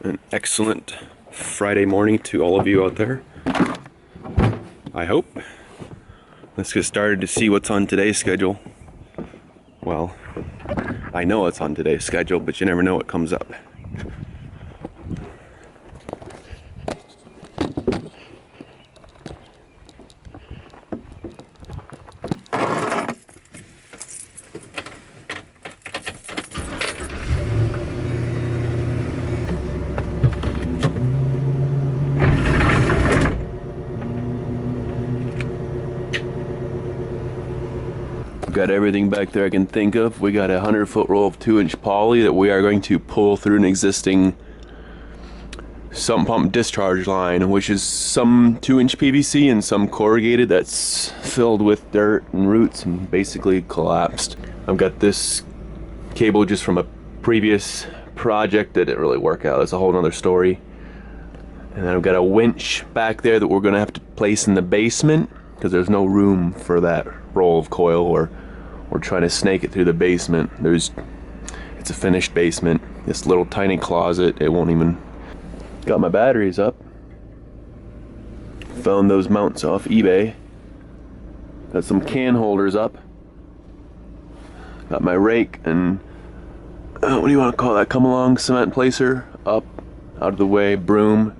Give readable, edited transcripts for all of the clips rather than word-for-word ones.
An excellent Friday morning to all of you out there, I hope. Let's get started to see what's on today's schedule. Well, I know it's on today's schedule, but you never know what comes up. Got everything back there I can think of. We got a 100-foot roll of 2-inch poly that we are going to pull through an existing sump pump discharge line, which is some 2-inch PVC and some corrugated that's filled with dirt and roots and basically collapsed. I've got this cable just from a previous project that didn't really work out. It's a whole nother story. And then I've got a winch back there that we're gonna have to place in the basement because there's no room for that roll of coil, or we're trying to snake it through the basement. It's a finished basement, this little tiny closet. It won't even. Got my batteries up. Found those mounts off eBay. Got some can holders up. Got my rake and what do you want to call that? Come along cement placer up, out of the way, broom.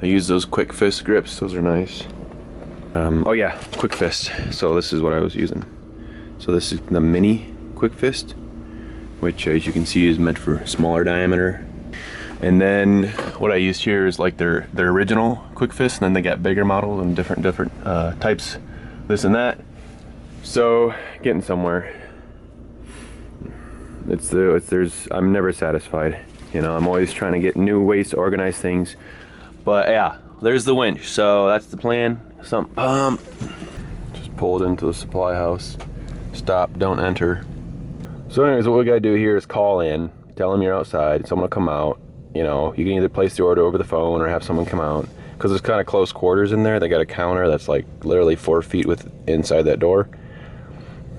I use those quick fist grips. Those are nice. Oh yeah, quick fist. So this is what I was using. So this is the mini quick fist, which as you can see is meant for smaller diameter. And then what I used here is like their original quick fist, and then they got bigger models and different types, this and that. So getting somewhere. I'm never satisfied. You know, I'm always trying to get new ways to organize things. But yeah, there's the winch. So that's the plan. Sump pump. Just pull it into the supply house. Stop, don't enter. So anyways, what we gotta do here is call in, tell them you're outside, someone will come out. You know, you can either place the order over the phone or have someone come out. Because it's kind of close quarters in there. They got a counter that's like literally 4 feet inside that door.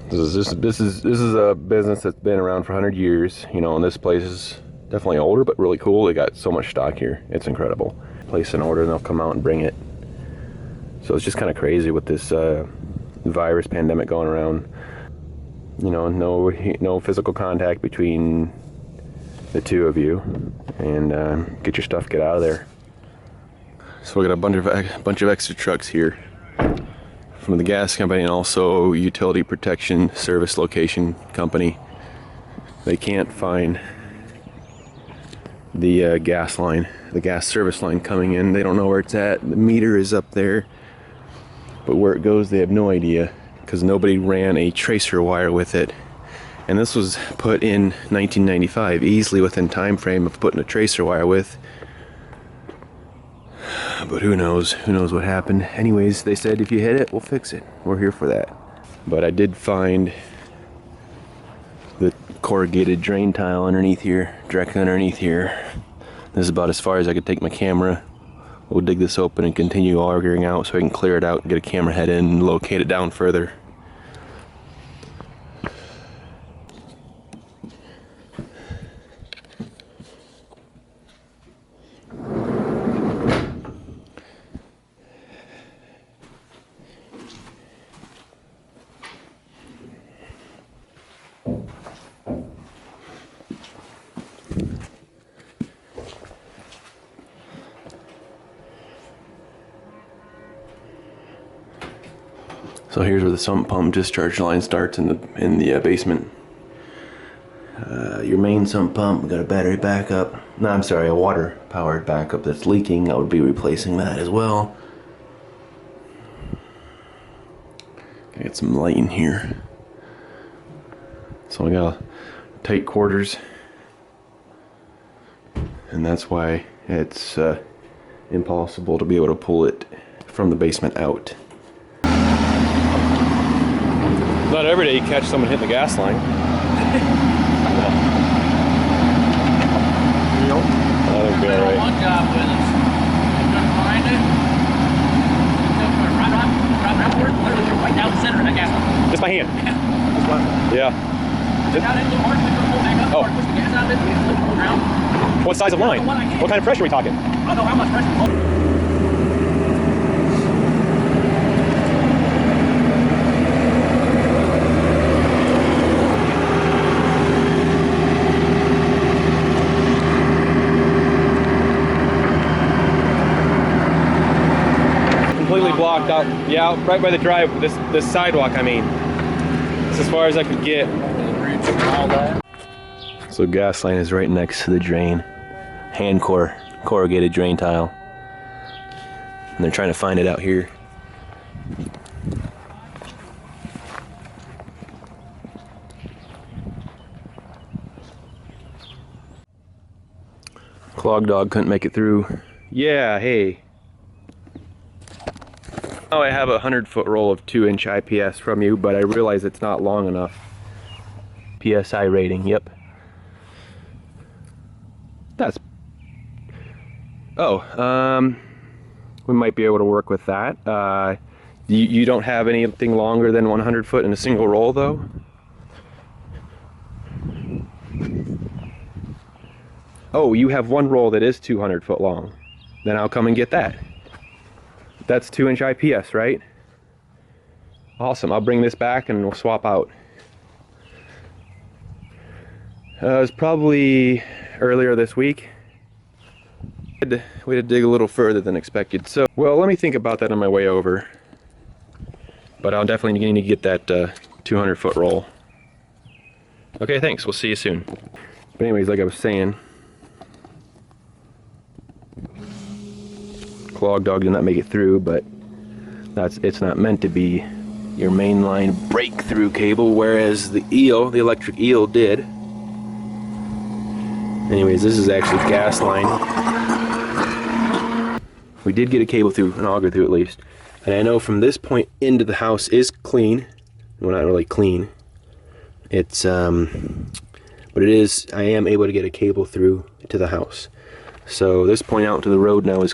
This is a business that's been around for 100 years. You know, and this place is definitely older, but really cool. They got so much stock here. It's incredible. Place an order and they'll come out and bring it. So it's just kind of crazy with this virus pandemic going around. You know, no physical contact between the two of you, and get your stuff, get out of there. So we got a bunch of extra trucks here from the gas company and also utility protection service location company. They can't find the gas line, the gas service line coming in. They don't know where it's at. The meter is up there, but where it goes they have no idea, because nobody ran a tracer wire with it. And this was put in 1995, easily within time frame of putting a tracer wire with. But who knows what happened. Anyways, they said if you hit it, we'll fix it. We're here for that. But I did find the corrugated drain tile underneath here, directly underneath here. This is about as far as I could take my camera. We'll dig this open and continue arguing out so I can clear it out and get a camera head in and locate it down further. So here's where the sump pump discharge line starts in the basement. Your main sump pump, we got a battery backup. No, I'm sorry, a water powered backup that's leaking. I would be replacing that as well. Gotta get some light in here. So I got tight quarters, and that's why it's impossible to be able to pull it from the basement out. Not every day you catch someone hitting the gas line. That'll be all right. One job with us. Couldn't find it. Right down the center of that gas line. Just my hand. Yeah. Yeah. Oh. What size of line? What kind of pressure are we talking? I don't know how much pressure. Completely blocked out. Yeah, right by the drive. This sidewalk, I mean. It's as far as I could get. So gas line is right next to the drain. Hand corrugated drain tile. And they're trying to find it out here. Clog dog couldn't make it through. Yeah, hey. Oh, I have a 100-foot roll of 2-inch IPS from you, but I realize it's not long enough. PSI rating, yep. That's... Oh, we might be able to work with that. You don't have anything longer than 100 foot in a single roll, though? Oh, you have one roll that is 200 foot long. Then I'll come and get that. That's 2-inch IPS, right? Awesome, I'll bring this back and we'll swap out. It was probably earlier this week. We had to dig a little further than expected. So, well, let me think about that on my way over. But I'll definitely need to get that 200-foot roll. Okay, thanks, we'll see you soon. But anyways, like I was saying, Clog dog did not make it through, but it's not meant to be your mainline breakthrough cable, whereas the eel, the electric eel, did. Anyways, this is actually gas line. We did get a cable through, an auger through at least. And I know from this point into the house is clean. Well, not really clean. It's, but it is, I am able to get a cable through to the house. So this point out to the road now is,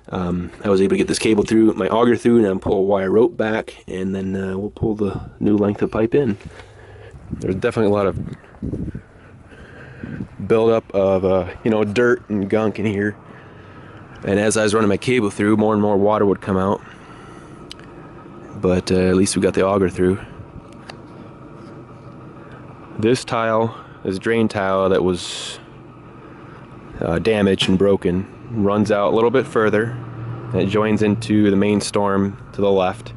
I was able to get this cable through, my auger through, and then pull a wire rope back, and then we'll pull the new length of pipe in. There's definitely a lot of buildup of, you know, dirt and gunk in here. And as I was running my cable through, more and more water would come out. But at least we got the auger through. This tile, this drain tile that was damaged and broken, runs out a little bit further and it joins into the main storm to the left.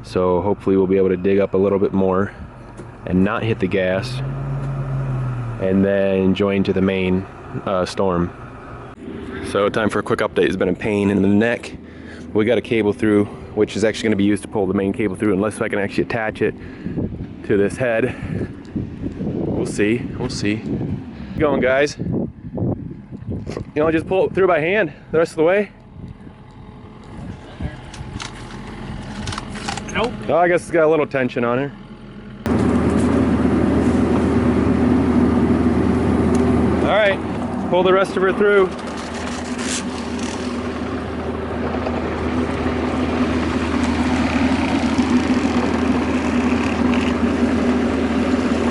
So hopefully we'll be able to dig up a little bit more and not hit the gas, and then join to the main storm. So time for a quick update. It's been a pain in the neck. We got a cable through, which is actually going to be used to pull the main cable through, unless I can actually attach it to this head. We'll see, we'll see. Keep going, guys. You know, just pull it through by hand the rest of the way. Nope. Oh, I guess it's got a little tension on her. All right, pull the rest of her through.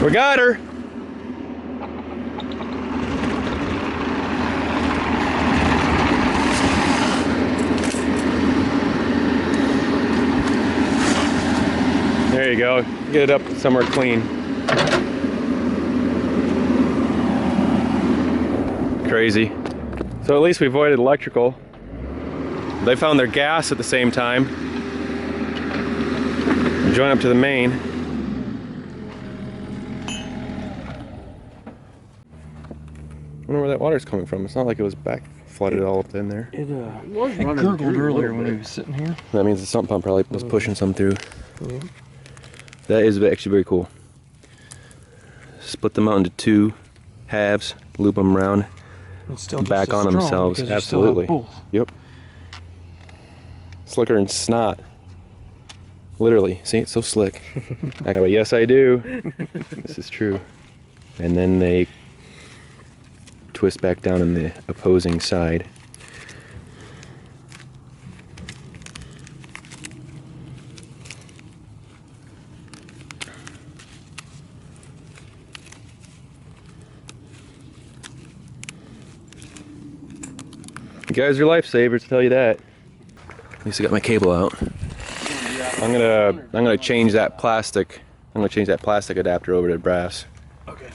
We got her. There you go. Get it up somewhere clean. Crazy. So at least we avoided electrical. They found their gas at the same time. Join up to the main. I wonder where that water's coming from. It's not like it was back flooded all up in there. It gurgled earlier when we was sitting here. That means the sump pump probably was pushing some through. That is actually very cool. Split them out into two halves, loop them around, back on themselves. Absolutely. Yep. Slicker and snot. Literally. See, it's so slick. Yes, I do. This is true. And then they twist back down on the opposing side. You guys are lifesavers, I'll tell you that. At least I got my cable out. I'm gonna change that plastic. I'm gonna change that plastic adapter over to brass. Okay.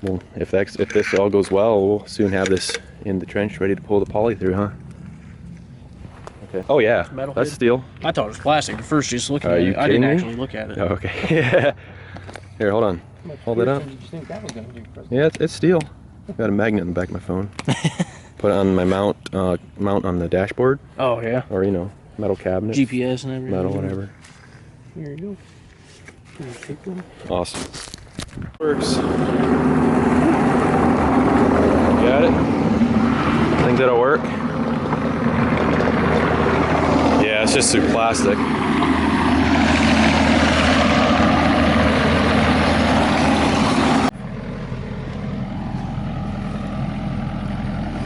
Well, if this all goes well, we'll soon have this in the trench ready to pull the poly through, huh? Okay. Oh yeah, Metal that's head. steel. I thought it was plastic at first, just looking Are at you it. I didn't kidding me? actually look at it. Oh, okay. Yeah. Here, hold on. Hold it up. Yeah, it's steel. Got a magnet in the back of my phone. Put it on my mount on the dashboard, Oh yeah. or you know, metal cabinet. GPS and everything. Metal, whatever. Here you go. Awesome. Works. Got it? Think that'll work? Yeah, it's just through plastic.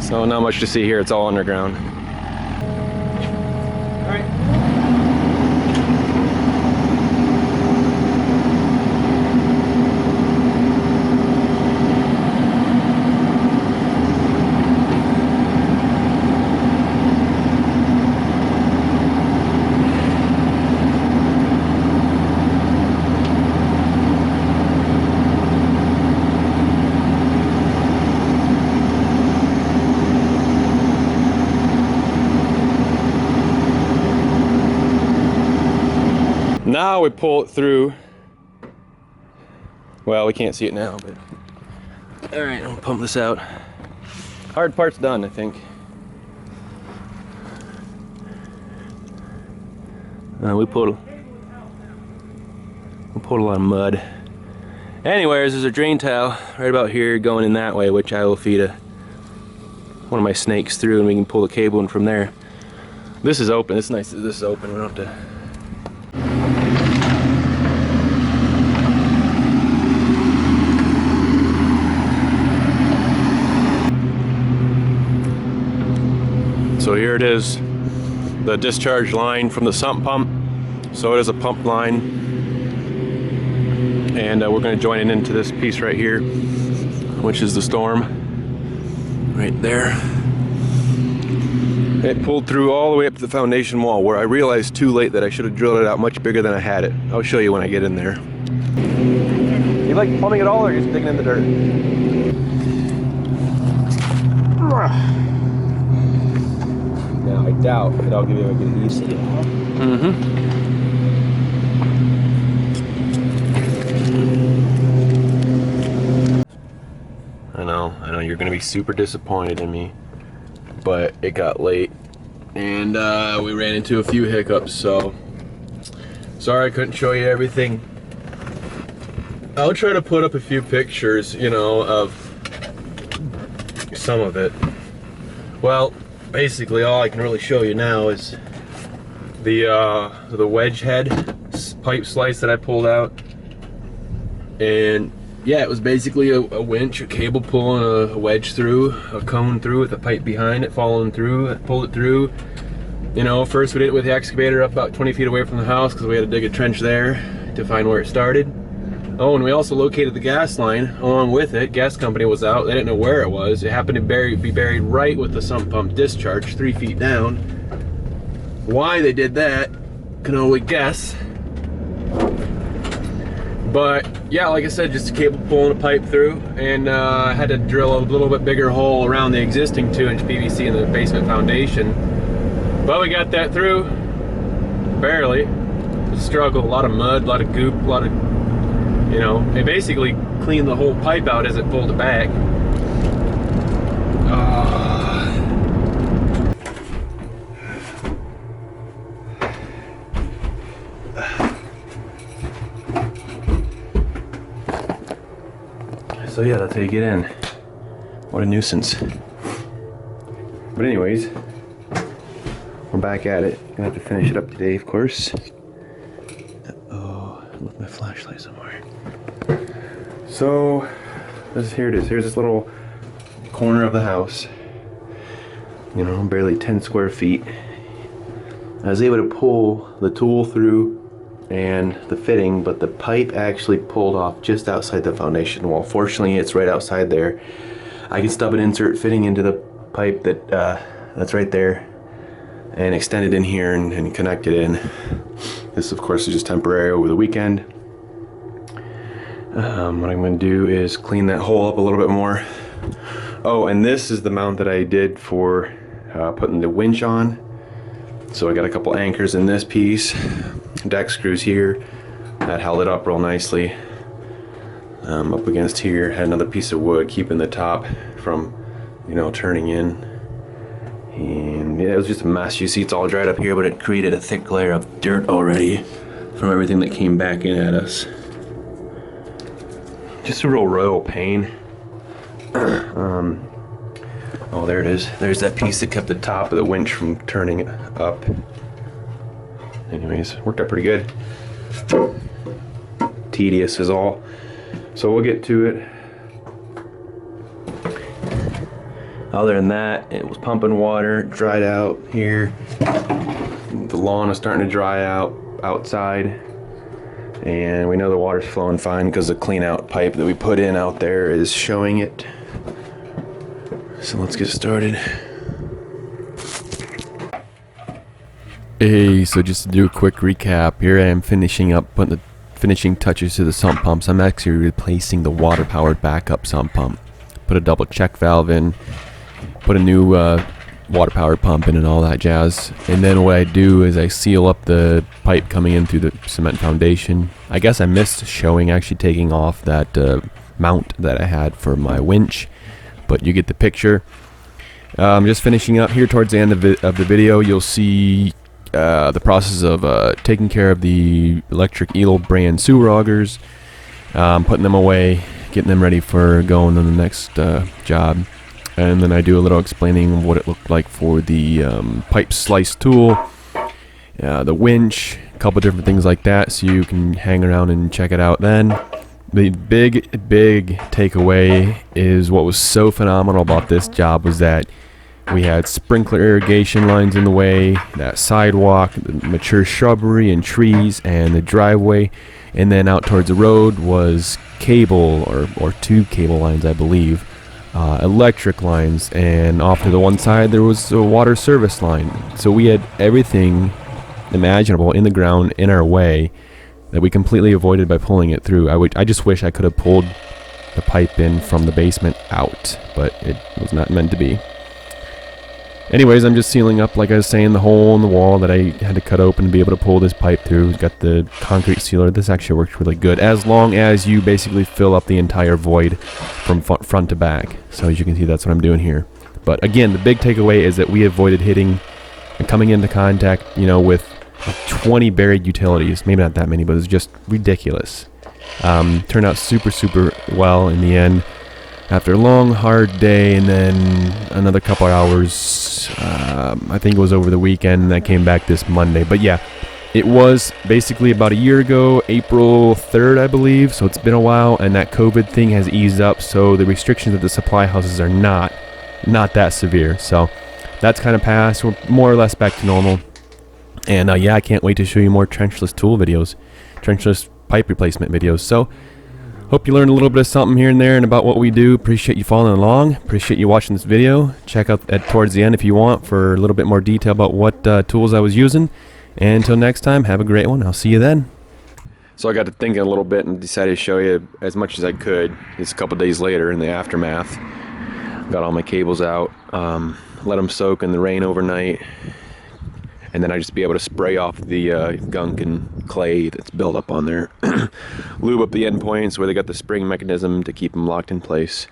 So not much to see here, it's all underground. All right. Now we pull it through. Well, we can't see it now, but all right, I'll pump this out. Hard part's done, I think. We pulled a lot of mud. Anyways, there's a drain towel right about here going in that way, which I will feed one of my snakes through, and we can pull the cable in from there. This is open. It's nice that this is open. We don't have to. So here it is, the discharge line from the sump pump. So it is a pump line, and we're going to join it into this piece right here, which is the storm, right there. It pulled through all the way up to the foundation wall, where I realized too late that I should have drilled it out much bigger than I had it. I'll show you when I get in there. You like plumbing at all, or are you just digging in the dirt? Now I doubt that I'll give you a good easy. I know you're gonna be super disappointed in me, but it got late and we ran into a few hiccups, so sorry I couldn't show you everything. I'll try to put up a few pictures, you know, of some of it. Well, basically all I can really show you now is the wedge head pipe slice that I pulled out. And yeah, it was basically a winch, a cable pulling a wedge through, a cone through with a pipe behind it following through. I pulled it through. You know, first we did it with the excavator up about 20 feet away from the house because we had to dig a trench there to find where it started. Oh, and we also located the gas line along with it. Gas company was out. They didn't know where it was. It happened to be buried right with the sump pump discharge, 3 feet down. Why they did that, can only guess. But yeah, like I said, just a cable pulling a pipe through, and I had to drill a little bit bigger hole around the existing 2-inch PVC in the basement foundation. But we got that through, barely. It was a struggle, a lot of mud, a lot of goop, a lot of, you know, it basically cleaned the whole pipe out as it pulled it back. So yeah, that's how you get in. What a nuisance. But anyways, we're back at it. Gonna have to finish it up today, of course. Oh, I left my flashlight somewhere. So, here it is. Here's this little corner of the house. You know, barely 10 square feet. I was able to pull the tool through and the fitting, but the pipe actually pulled off just outside the foundation wall. Fortunately, it's right outside there. I can stub an insert fitting into the pipe that's right there and extend it in here and connect it in. This of course is just temporary over the weekend. What I'm going to do is clean that hole up a little bit more. Oh, and this is the mount that I did for putting the winch on. So I got a couple anchors in this piece, deck screws here, that held it up real nicely. Up against here, had another piece of wood keeping the top from, you know, turning in. And yeah, it was just a mess. You see it's all dried up here, but it created a thick layer of dirt already from everything that came back in at us. Just a real royal pain. Oh, there it is. There's that piece that kept the top of the winch from turning up. Anyways, worked out pretty good. Tedious is all. So we'll get to it. Other than that, it was pumping water, dried out here. The lawn is starting to dry out outside. And we know the water's flowing fine because the clean out pipe that we put in out there is showing it. So let's get started. Hey, so just to do a quick recap, here I am finishing up, putting the finishing touches to the sump pumps. I'm actually replacing the water powered backup sump pump. Put a double check valve in, put a new water powered pump in and all that jazz. And then what I do is I seal up the pipe coming in through the cement foundation. I guess I missed showing actually taking off that mount that I had for my winch, but you get the picture. I'm just finishing up here towards the end of the video. You'll see the process of taking care of the electric Elo brand sewer augers, putting them away, getting them ready for going on the next job. And then I do a little explaining of what it looked like for the pipe slice tool, the winch, a couple different things like that, so you can hang around and check it out then. The big takeaway is what was so phenomenal about this job was that we had sprinkler irrigation lines in the way, that sidewalk, the mature shrubbery and trees, and the driveway. And then out towards the road was cable, or two cable lines, I believe, electric lines, and off to the one side there was a water service line. So we had everything imaginable in the ground in our way that we completely avoided by pulling it through. I just wish I could have pulled the pipe in from the basement out, but it was not meant to be. Anyways, I'm just sealing up, like I was saying, the hole in the wall that I had to cut open to be able to pull this pipe through. Got the concrete sealer. This actually works really good, as long as you basically fill up the entire void from front to back. So as you can see, that's what I'm doing here. But again, the big takeaway is that we avoided hitting and coming into contact, you know, with 20 buried utilities. Maybe not that many, but it was just ridiculous. Turned out super well in the end. After a long, hard day, and then another couple hours, I think it was over the weekend, and I came back this Monday. But yeah, it was basically about a year ago, April 3rd, I believe, so it's been a while, and that COVID thing has eased up, so the restrictions at the supply houses are not that severe. So that's kind of passed. We're more or less back to normal. And yeah, I can't wait to show you more trenchless tool videos, trenchless pipe replacement videos. So hope you learned a little bit of something here and there and about what we do. Appreciate you following along. Appreciate you watching this video. Check out towards the end if you want for a little bit more detail about what tools I was using. And until next time, have a great one. I'll see you then. So I got to thinking a little bit and decided to show you as much as I could. It's a couple days later in the aftermath. Got all my cables out, let them soak in the rain overnight, and then I just be able to spray off the gunk and clay that's built up on there. Lube up the end points where they got the spring mechanism to keep them locked in place.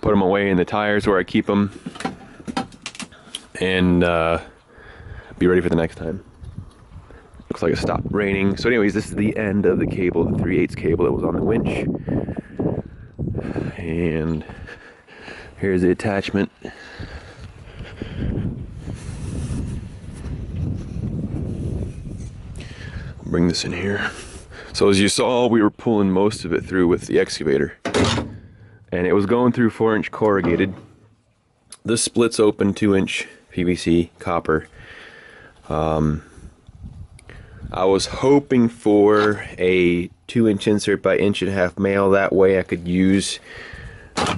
Put them away in the tires where I keep them, and be ready for the next time. Looks like it stopped raining. So anyways, this is the end of the cable, the 3/8 cable that was on the winch. And here's the attachment. Bring this in here. So as you saw, we were pulling most of it through with the excavator, and it was going through 4-inch corrugated. This splits open 2-inch PVC copper. I was hoping for a 2-inch insert by 1.5 inch male. That way I could use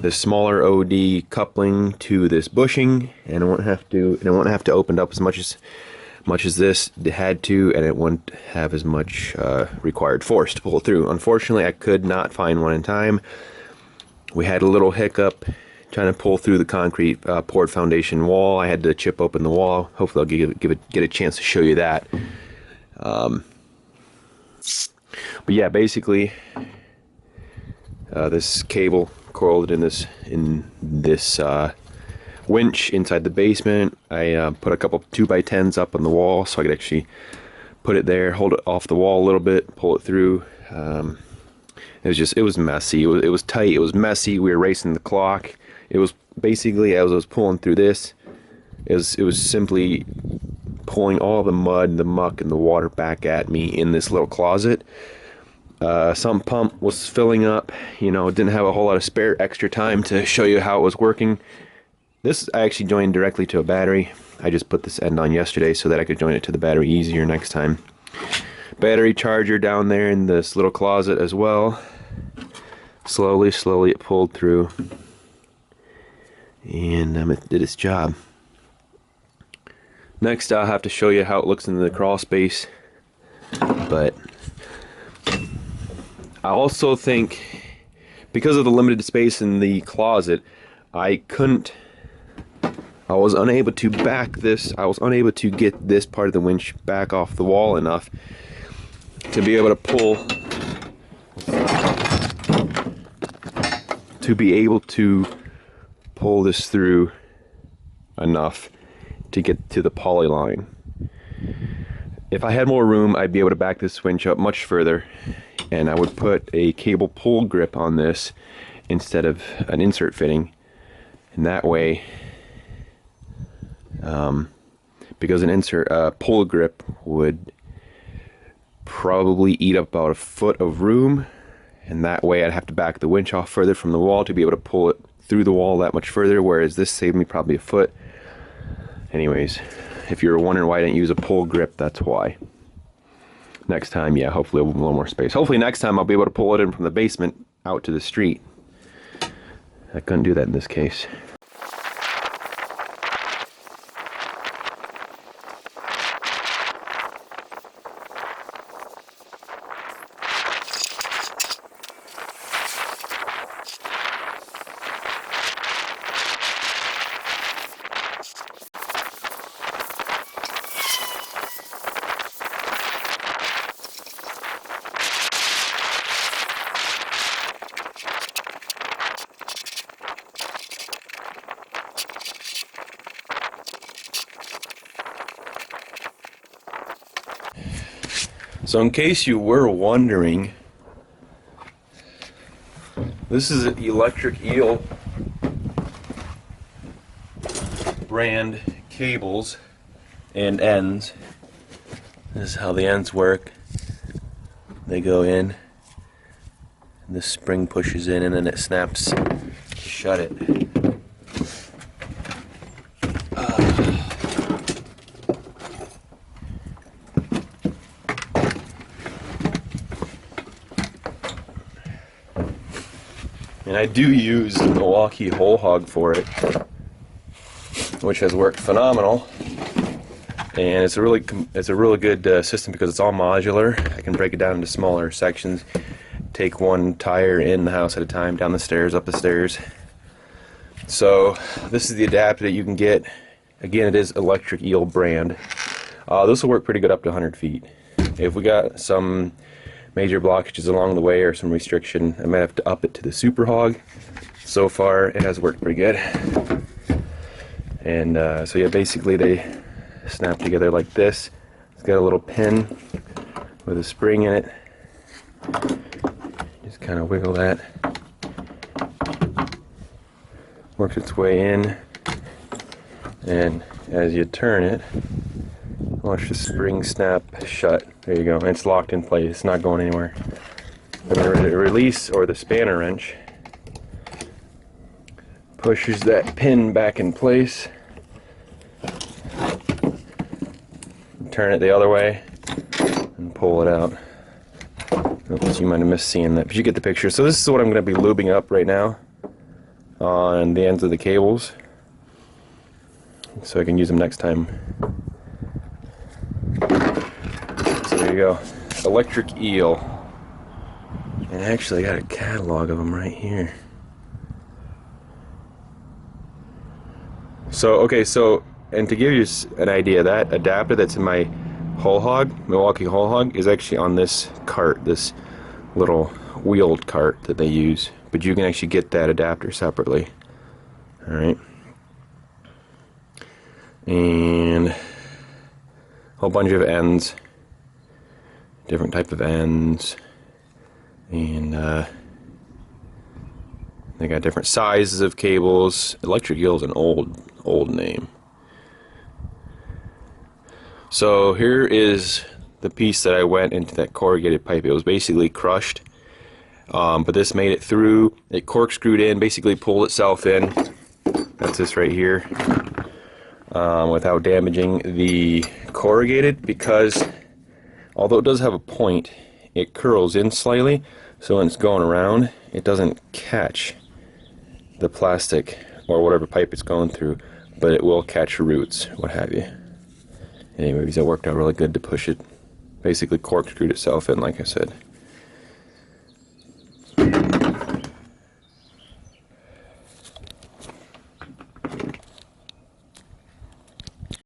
the smaller OD coupling to this bushing, and it won't have to open up as much as this had to, and it won't have as much required force to pull through. Unfortunately, I could not find one in time. We had a little hiccup trying to pull through the concrete poured foundation wall. I had to chip open the wall. Hopefully I'll get a chance to show you that. But yeah, basically this cable coiled in this winch inside the basement. I put a couple 2x10s up on the wall so I could actually put it there, hold it off the wall a little bit, pull it through. It was messy. It was tight. It was messy. We were racing the clock. It was basically, as I was pulling through this, it was simply pulling all the mud, the muck, and the water back at me in this little closet. Sump pump was filling up. You know, didn't have a whole lot of spare extra time to show you how it was working. This I actually joined directly to a battery. I just put this end on yesterday so that I could join it to the battery easier next time. Battery charger down there in this little closet as well. Slowly it pulled through, and it did its job. Next, I'll have to show you how it looks in the crawl space. But I also think, because of the limited space in the closet, I was unable to back this. I was unable to get this part of the winch back off the wall enough to be able to pull this through enough to get to the poly line. If I had more room, I'd be able to back this winch up much further, and I would put a cable pull grip on this instead of an insert fitting. And that way, because an insert pull grip would probably eat up about a foot of room, and that way I'd have to back the winch off further from the wall to be able to pull it through the wall that much further, whereas this saved me probably a foot. Anyways, if you're wondering why I didn't use a pull grip, that's why. Next time, yeah, hopefully we'll have a little more space. Hopefully next time I'll be able to pull it in from the basement out to the street. I couldn't do that in this case. So in case you were wondering, this is Electric Eel brand cables and ends. This is how the ends work. They go in, and the spring pushes in, and then it snaps to shut it. And I do use Milwaukee Whole Hog for it, which has worked phenomenal. And it's a really good system because it's all modular. I can break it down into smaller sections, take one tire in the house at a time, down the stairs, up the stairs. So this is the adapter that you can get. Again, it is Electric Eel brand. This will work pretty good up to 100 feet. If we got some major blockages along the way or some restriction, I might have to up it to the Super Hog. So far it has worked pretty good. And so yeah, basically they snap together like this. It's got a little pin with a spring in it. Just kind of wiggle that. Works its way in, and as you turn it, watch the spring snap shut. There you go. And it's locked in place. It's not going anywhere. The release, or the spanner wrench, pushes that pin back in place. Turn it the other way and pull it out. Oops, you might have missed seeing that, but you get the picture. So this is what I'm going to be lubing up right now. on the ends of the cables so I can use them next time. So there you go, electric eel. And actually I got a catalog of them right here. So okay, so and to give you an idea, that adapter that's in my whole hog, Milwaukee whole hog, is actually on this cart, this little wheeled cart that they use, but you can actually get that adapter separately. All right, and a whole bunch of ends, different type of ends, and they got different sizes of cables. Electric eel is an old name. So here is the piece that I went into that corrugated pipe. It was basically crushed, but this made it through. It corkscrewed in, basically pulled itself in. That's this right here, without damaging the corrugated, because although it does have a point, it curls in slightly, so when it's going around, it doesn't catch the plastic or whatever pipe it's going through, but it will catch roots, what have you. Anyways, it worked out really good to push it. Basically corkscrewed itself in, like I said.